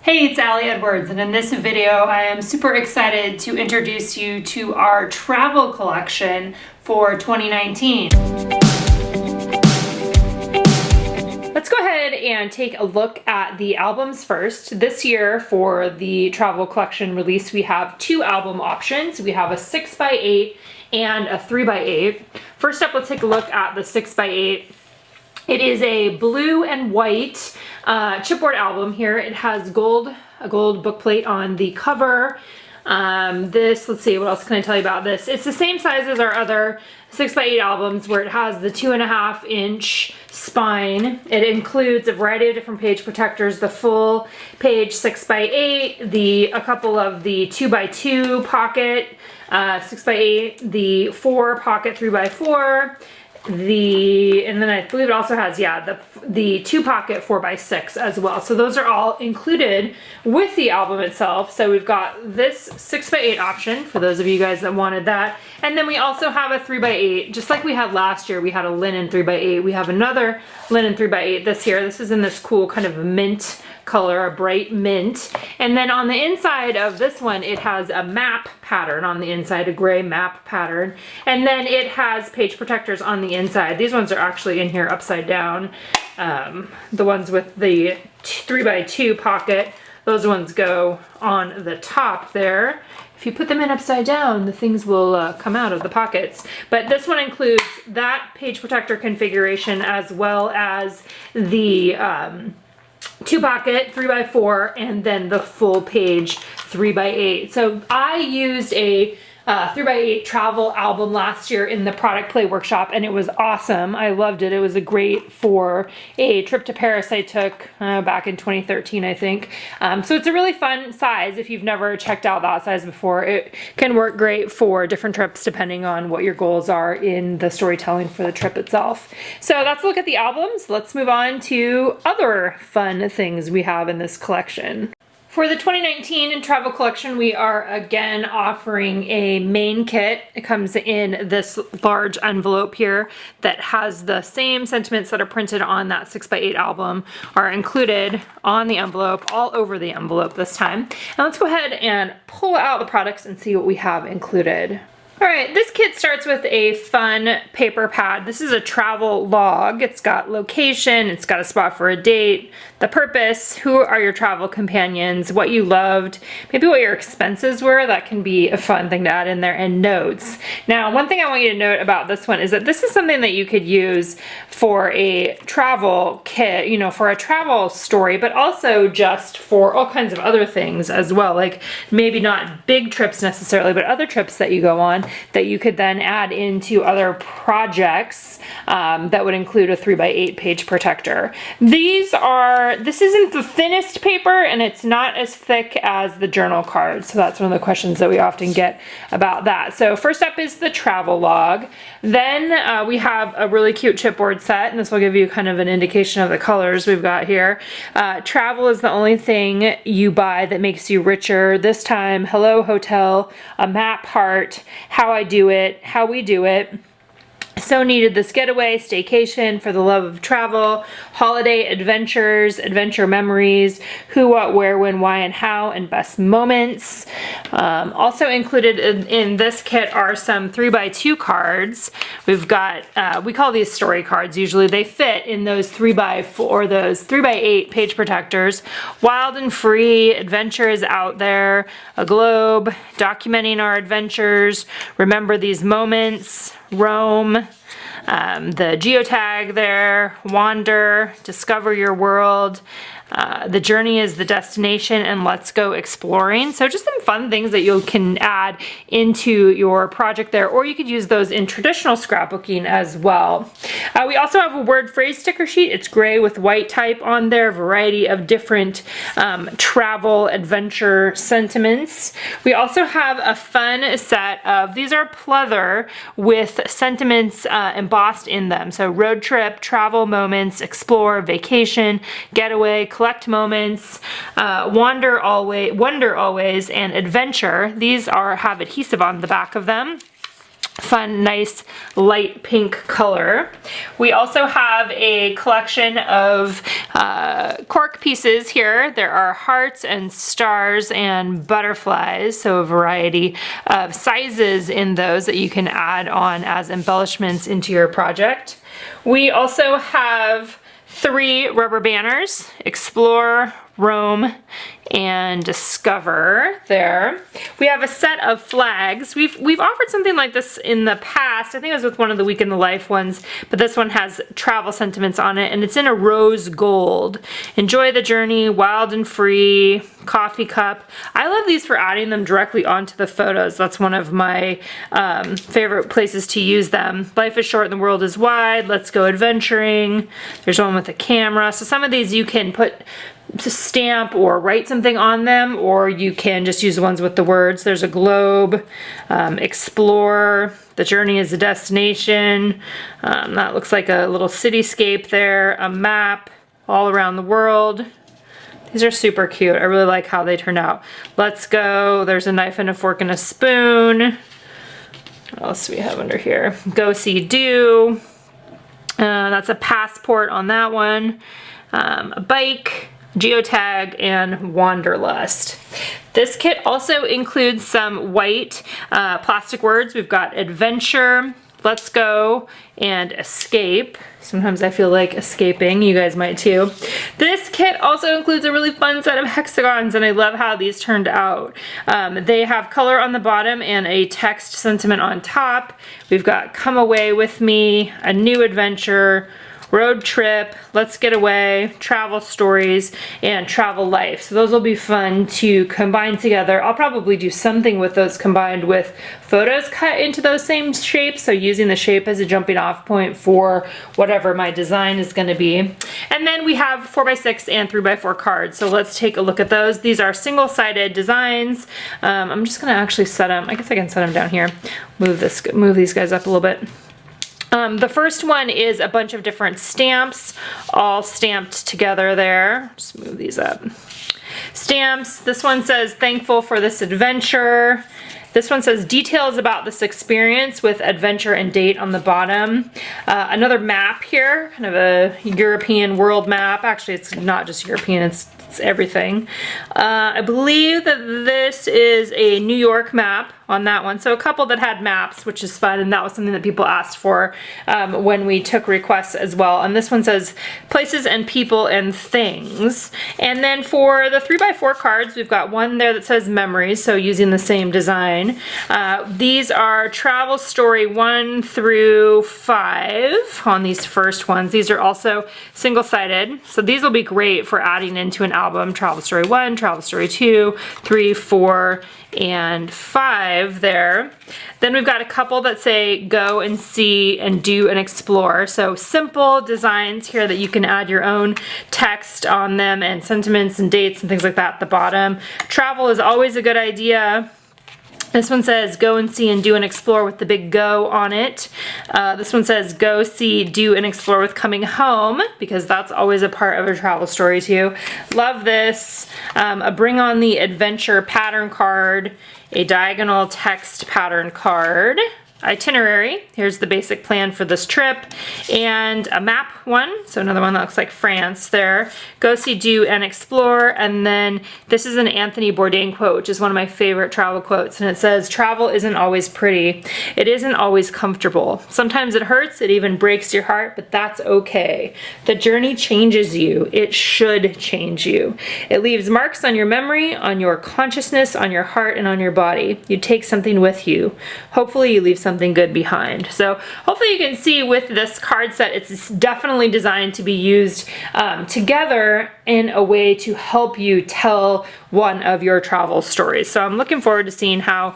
Hey, it's Allie Edwards, and in this video I am super excited to introduce you to our travel collection for 2019. Let's go ahead and take a look at the albums first. This year for the travel collection release we have two album options. We have a 6x8 and a 3x8. First up, let's take a look at the 6x8. It is a blue and white chipboard album here. It has a gold bookplate on the cover. Let's see, what else can I tell you about this? It's the same size as our other 6x8 albums where it has the 2.5-inch spine. It includes a variety of different page protectors, the full page 6x8, a couple of the 2x2 pocket 6x8, the 4 pocket 3x4, and then I believe it also has, the 2 pocket 4x6 as well. So those are all included with the album itself. So we've got this 6x8 option for those of you guys that wanted that. And then we also have a 3x8, just like we had last year. We had a linen 3x8. We have another linen 3x8 this year. This is in this cool kind of mint color, a bright mint. And then on the inside of this one, it has a map pattern on the inside, a gray map pattern. And then it has page protectors on the inside. These ones are actually in here upside down. The ones with the 3x2 pocket, those ones go on the top there. If you put them in upside down, the things will come out of the pockets. But this one includes that page protector configuration as well as the 2 pocket 3x4 and then the full page 3x8. So I used a 3x8 travel album last year in the product play workshop and it was awesome. I loved it. It was great for a trip to Paris I took back in 2013, I think. So it's a really fun size. If you've never checked out that size before, it can work great for different trips depending on what your goals are in the storytelling for the trip itself. So that's a look at the albums. Let's move on to other fun things we have in this collection. For the 2019 travel collection, we are again offering a main kit. It comes in this large envelope here that has the same sentiments that are printed on that 6x8 album are included on the envelope, all over the envelope this time. Now let's go ahead and pull out the products and see what we have included. All right, this kit starts with a fun paper pad. This is a travel log. It's got location, it's got a spot for a date, the purpose, who are your travel companions, what you loved, maybe what your expenses were. That can be a fun thing to add in there, and notes. Now, one thing I want you to note about this one is that this is something that you could use for a travel kit, you know, for a travel story, but also just for all kinds of other things as well, like maybe not big trips necessarily, but other trips that you go on that you could then add into other projects that would include a 3x8 page protector. This isn't the thinnest paper and it's not as thick as the journal card. So that's one of the questions that we often get about that. So first up is the travel log. Then we have a really cute chipboard set, and this will give you kind of an indication of the colors we've got here. Travel is the only thing you buy that makes you richer. This time, hello hotel, a map heart, how I do it, how we do it. So needed this getaway, staycation, for the love of travel, holiday adventures, adventure memories, who, what, where, when, why, and how, and best moments. Also included in this kit are some 3x2 cards. We've got, we call these story cards. Usually they fit in those 3x4 or those 3x8 page protectors. Wild and free, adventure is out there, a globe, documenting our adventures, remember these moments, Rome, the geotag there, wander, discover your world, the journey is the destination, and let's go exploring. So just some fun things that you can add into your project there, or you could use those in traditional scrapbooking as well. We also have a word phrase sticker sheet. It's gray with white type on there, a variety of different travel adventure sentiments. We also have a fun set of, these are pleather with sentiments embossed in them. So road trip, travel moments, explore, vacation, getaway, collect moments, wonder always, and adventure. These have adhesive on the back of them. fun, nice light pink color. We also have a collection of cork pieces here. There are hearts and stars and butterflies, so a variety of sizes in those that you can add on as embellishments into your project. We also have 3 rubber banners: Explore, Roam, and Discover there. We have a set of flags. We've offered something like this in the past. I think it was with one of the Week in the Life ones, but this one has travel sentiments on it, and it's in a rose gold. Enjoy the journey, wild and free, coffee cup. I love these for adding them directly onto the photos. That's one of my favorite places to use them. Life is short and the world is wide. Let's go adventuring. There's one with a camera. So some of these you can put to stamp or write something on them, or you can just use the ones with the words. There's a globe, explore, the journey is the destination. That looks like a little cityscape there, a map all around the world. These are super cute. I really like how they turned out. Let's go, there's a knife and a fork and a spoon. What else do we have under here? Go see do. That's a passport on that one. A bike, geotag, and wanderlust. This kit also includes some white plastic words. We've got adventure, let's go, and escape. Sometimes I feel like escaping, you guys might too. This kit also includes a really fun set of hexagons, and I love how these turned out. They have color on the bottom and a text sentiment on top. We've got come away with me, a new adventure, road trip, let's get away, travel stories, and travel life. So those will be fun to combine together. I'll probably do something with those combined with photos cut into those same shapes, so using the shape as a jumping off point for whatever my design is going to be. And then we have 4x6 and 3x4 cards, so let's take a look at those. These are single-sided designs. I'm just going to actually set them, I guess I can set them down here. Move these guys up a little bit. The first one is a bunch of different stamps, all stamped together there. Just move these up. Stamps. This one says, thankful for this adventure. This one says, details about this experience with adventure and date on the bottom. Another map here, kind of a European world map. Actually, it's not just European, it's everything. I believe that this is a New York map on that one. So a couple that had maps, which is fun, and that was something that people asked for when we took requests as well. And this one says places and people and things. And then for the 3x4 cards, we've got one there that says memories, so using the same design. These are travel story 1 through 5 on these first ones. These are also single-sided, so these will be great for adding into an album. Travel story 1, travel story 2, 3, 4, and 5 there. Then we've got a couple that say go and see and do and explore. So simple designs here that you can add your own text on them and sentiments and dates and things like that at the bottom. Travel is always a good idea. This one says go and see and do and explore with the big go on it. This one says go see, do, and explore with coming home, because that's always a part of a travel story too. Love this. A bring on the adventure pattern card, a diagonal text pattern card, itinerary, here's the basic plan for this trip, and a map one, so another one that looks like France there. Go see, do, and explore. And then this is an Anthony Bourdain quote, which is one of my favorite travel quotes, and it says, travel isn't always pretty. It isn't always comfortable. Sometimes it hurts, it even breaks your heart, but that's okay. The journey changes you. It should change you. It leaves marks on your memory, on your consciousness, on your heart, and on your body. You take something with you. Hopefully you leave something good behind. So hopefully you can see with this card set, it's definitely designed to be used together in a way to help you tell one of your travel stories. So I'm looking forward to seeing how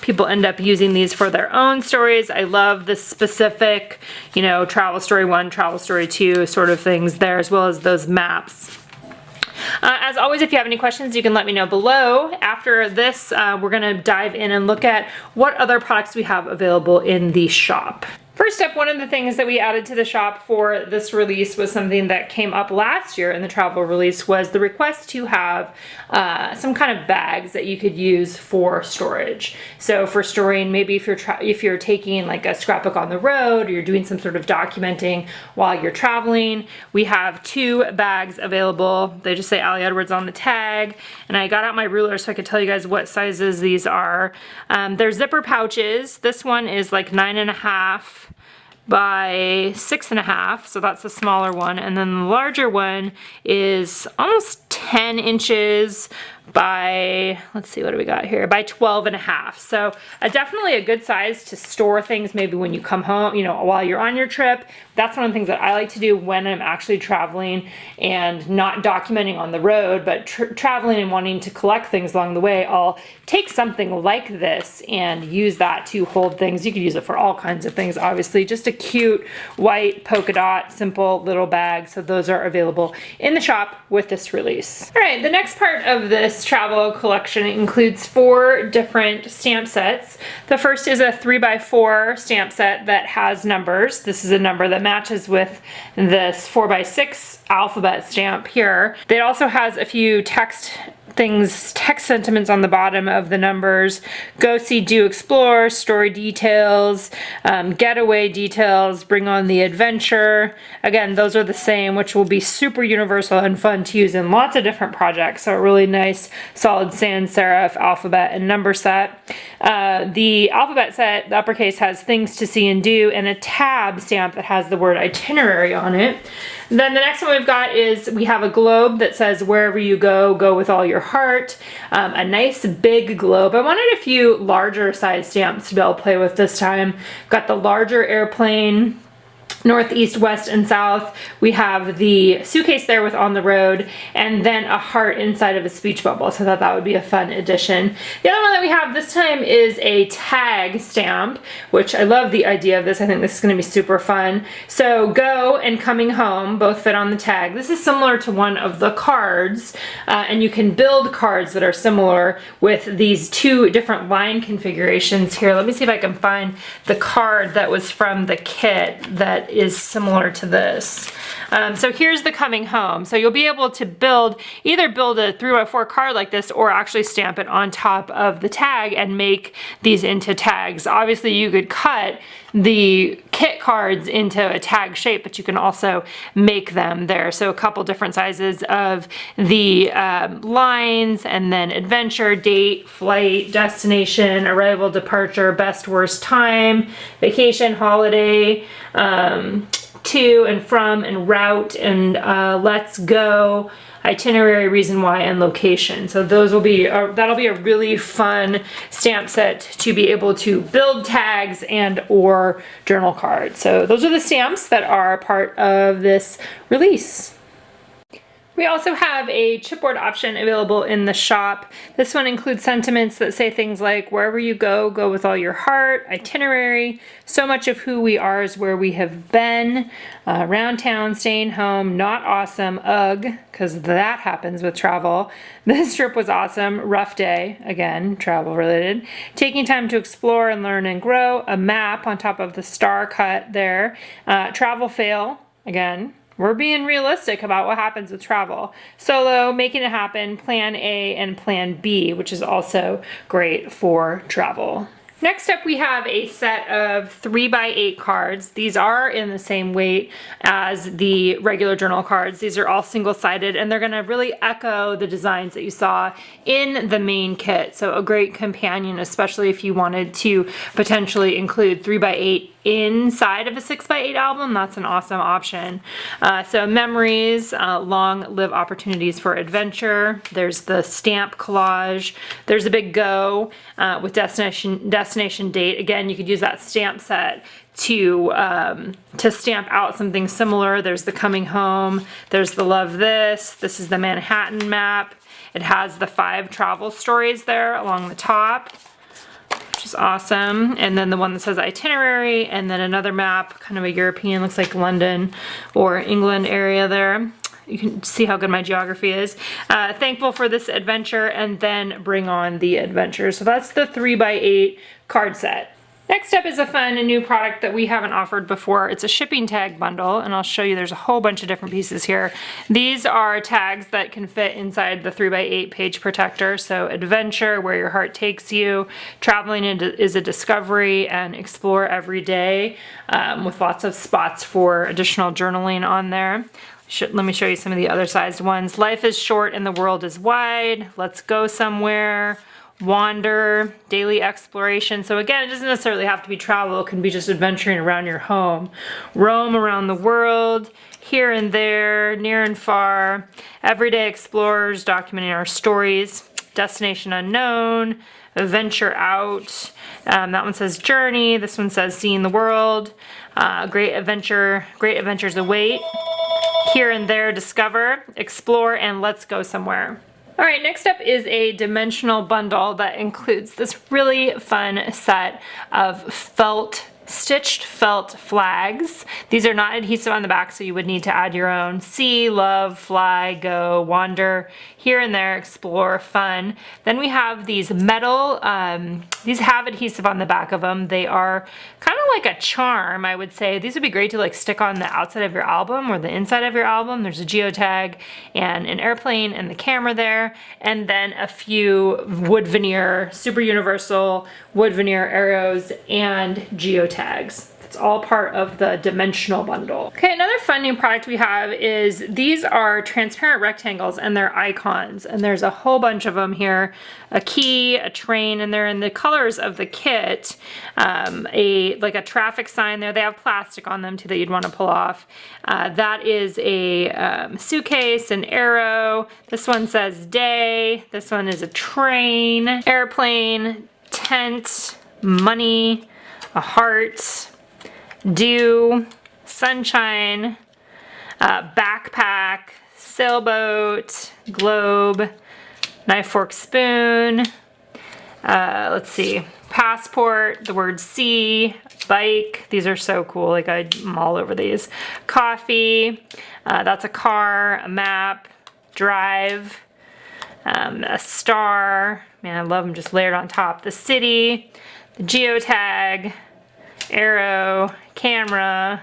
people end up using these for their own stories. I love the specific, you know, travel story 1, travel story 2 sort of things there, as well as those maps. As always, if you have any questions, you can let me know below. After this, we're going to dive in and look at what other products we have available in the shop. For First up, one of the things that we added to the shop for this release was something that came up last year in the travel release, was the request to have some kind of bags that you could use for storage. So for storing, maybe if you're taking like a scrapbook on the road, or you're doing some sort of documenting while you're traveling, we have 2 bags available. They just say Ali Edwards on the tag, and I got out my ruler so I could tell you guys what sizes these are. They're zipper pouches. This one is like 9.5 by 6.5, so that's the smaller one, and then the larger one is almost 10 inches by, let's see, what do we got here, by 12.5. So definitely a good size to store things maybe when you come home, you know, while you're on your trip. That's one of the things that I like to do when I'm actually traveling and not documenting on the road, but traveling and wanting to collect things along the way. I'll take something like this and use that to hold things. You could use it for all kinds of things, obviously. Just a cute white polka dot, simple little bag. So those are available in the shop with this release. All right, the next part of this travel collection includes 4 different stamp sets. The first is a 3x4 stamp set that has numbers. This is a number that matches with this 4x6 alphabet stamp here. It also has a few text sentiments on the bottom of the numbers: go see, do, explore, story details, getaway details, bring on the adventure. Again, those are the same, which will be super universal and fun to use in lots of different projects. So a really nice solid sans serif alphabet and number set. The alphabet set, the uppercase, has things to see and do, and a tab stamp that has the word itinerary on it. Then the next one we've got is, we have a globe that says wherever you go, go with all your heart. A nice big globe. I wanted a few larger size stamps to be able to play with this time. Got the larger airplane, north, east, west, and south. We have the suitcase there with on the road, and then a heart inside of a speech bubble. So I thought that would be a fun addition. The other one that we have this time is a tag stamp, which I love the idea of this. I think this is going to be super fun. So go and coming home both fit on the tag. This is similar to one of the cards, and you can build cards that are similar with these 2 different line configurations here. Let me see if I can find the card that was from the kit that is similar to this. So here's the coming home. So you'll be able to either build a 3x4 card like this, or actually stamp it on top of the tag and make these into tags. Obviously you could cut the kit cards into a tag shape, but you can also make them there. So a couple different sizes of the lines, and then adventure, date, flight, destination, arrival, departure, best, worst time, vacation, holiday, to and from, and route, and let's go, itinerary, reason why, and location. So those will be, that'll be a really fun stamp set to be able to build tags and or journal cards. So those are the stamps that are part of this release. We also have a chipboard option available in the shop. This one includes sentiments that say things like, wherever you go, go with all your heart, itinerary, so much of who we are is where we have been, around town, staying home, not awesome, ugh, because that happens with travel. This trip was awesome, rough day, again, travel related. Taking time to explore and learn and grow, a map on top of the star cut there, travel fail, again, we're being realistic about what happens with travel. Solo, making it happen, plan A and plan B, which is also great for travel. Next up, we have a set of 3x8 cards. These are in the same weight as the regular journal cards. These are all single-sided, and they're gonna really echo the designs that you saw in the main kit. So a great companion, especially if you wanted to potentially include 3x8 inside of a 6x8 album. That's an awesome option. So memories, long live opportunities for adventure. There's the stamp collage. There's a big go with destination date. Again, you could use that stamp set to stamp out something similar. There's the coming home. There's the love this. This is the Manhattan map. It has the 5 travel stories there along the top, which is awesome. And then the one that says itinerary, and then another map, kind of a European, looks like London or England area there. You can see how good my geography is. Thankful for this adventure, and then bring on the adventure. So that's the 3x8 card set. Next up is a fun new product that we haven't offered before. It's a shipping tag bundle, and I'll show you there's a whole bunch of different pieces here. These are tags that can fit inside the 3x8 page protector. So adventure, where your heart takes you, traveling is a discovery, and explore every day, with lots of spots for additional journaling on there. Let me show you some of the other sized ones. Life is short and the world is wide. Let's go somewhere. Wander, daily exploration. So again, it doesn't necessarily have to be travel. It can be just adventuring around your home. Roam around the world, here and there, near and far. Everyday explorers, documenting our stories. Destination unknown, venture out. That one says journey. This one says seeing the world. Great adventures await. Here and there, discover, explore, and let's go somewhere. All right, next up is a dimensional bundle that includes this really fun set of stitched felt flags. These are not adhesive on the back, so you would need to add your own. See, love, fly, go, wander, here and there, explore, fun. Then we have these metal, these have adhesive on the back of them. They are kind of like a charm, I would say. These would be great to like stick on the outside of your album or the inside of your album. There's a geotag and an airplane and the camera there, and then a few wood veneer, super universal wood veneer arrows and geotags. It's all part of the dimensional bundle. Okay, another fun new product we have is these are transparent rectangles and they're icons, and there's a whole bunch of them here. A key, a train, and they're in the colors of the kit. Like a traffic sign there. They have plastic on them too that you'd want to pull off. That is a suitcase, an arrow. This one says day. This one is a train, airplane, tent, money, a heart, dew, sunshine, backpack, sailboat, globe, knife, fork, spoon, let's see, passport, the word see, bike, these are so cool, like I'm all over these, coffee, that's a car, a map, drive, a star, man I love them just layered on top, the city, the geotag, arrow, camera,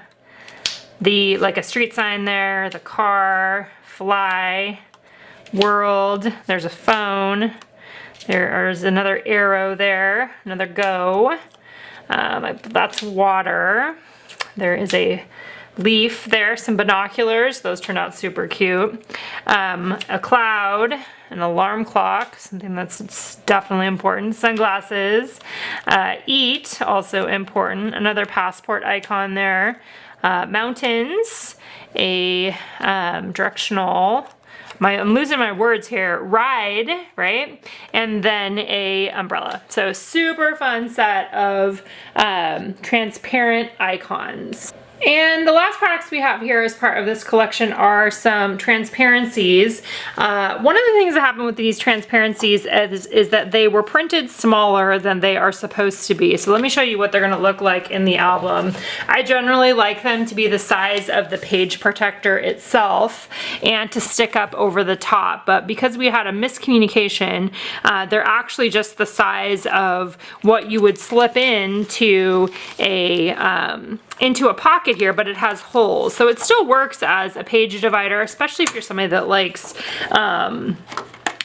like a street sign there, the car, fly, world, there's a phone, there's another arrow there, another go, that's water, there is a leaf there, some binoculars, those turned out super cute, a cloud, an alarm clock, something that's definitely important, sunglasses, eat, also important, another passport icon there, mountains, a directional, I'm losing my words here, ride, right? And then a umbrella. So super fun set of transparent icons. And the last products we have here as part of this collection are some transparencies. One of the things that happened with these transparencies is that they were printed smaller than they are supposed to be. So let me show you what they're gonna look like in the album. I generally like them to be the size of the page protector itself and to stick up over the top. But because we had a miscommunication, they're actually just the size of what you would slip into a pocket here, but it has holes. So it still works as a page divider, especially if you're somebody that likes,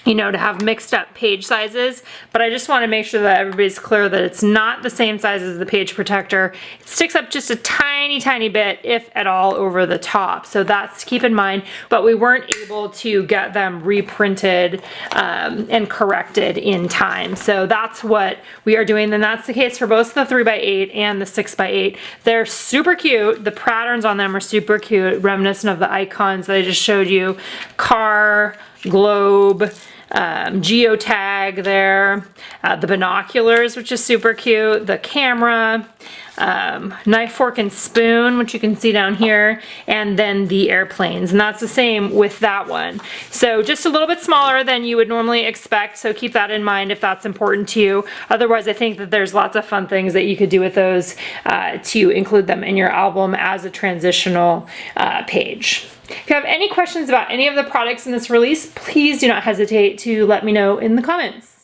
you know, to have mixed up page sizes. But I just want to make sure that everybody's clear that it's not the same size as the page protector. It sticks up just a tiny, tiny bit, if at all, over the top. So that's to keep in mind, but we weren't able to get them reprinted and corrected in time. So that's what we are doing. And that's the case for both the 3x8 and the 6x8. They're super cute. The patterns on them are super cute, reminiscent of the icons that I just showed you. Car, globe, geotag there, the binoculars, which is super cute, the camera, knife, fork, and spoon, which you can see down here, and then the airplanes, and that's the same with that one. So just a little bit smaller than you would normally expect, so keep that in mind if that's important to you. Otherwise, I think that there's lots of fun things that you could do with those to include them in your album as a transitional page. If you have any questions about any of the products in this release, please do not hesitate to let me know in the comments.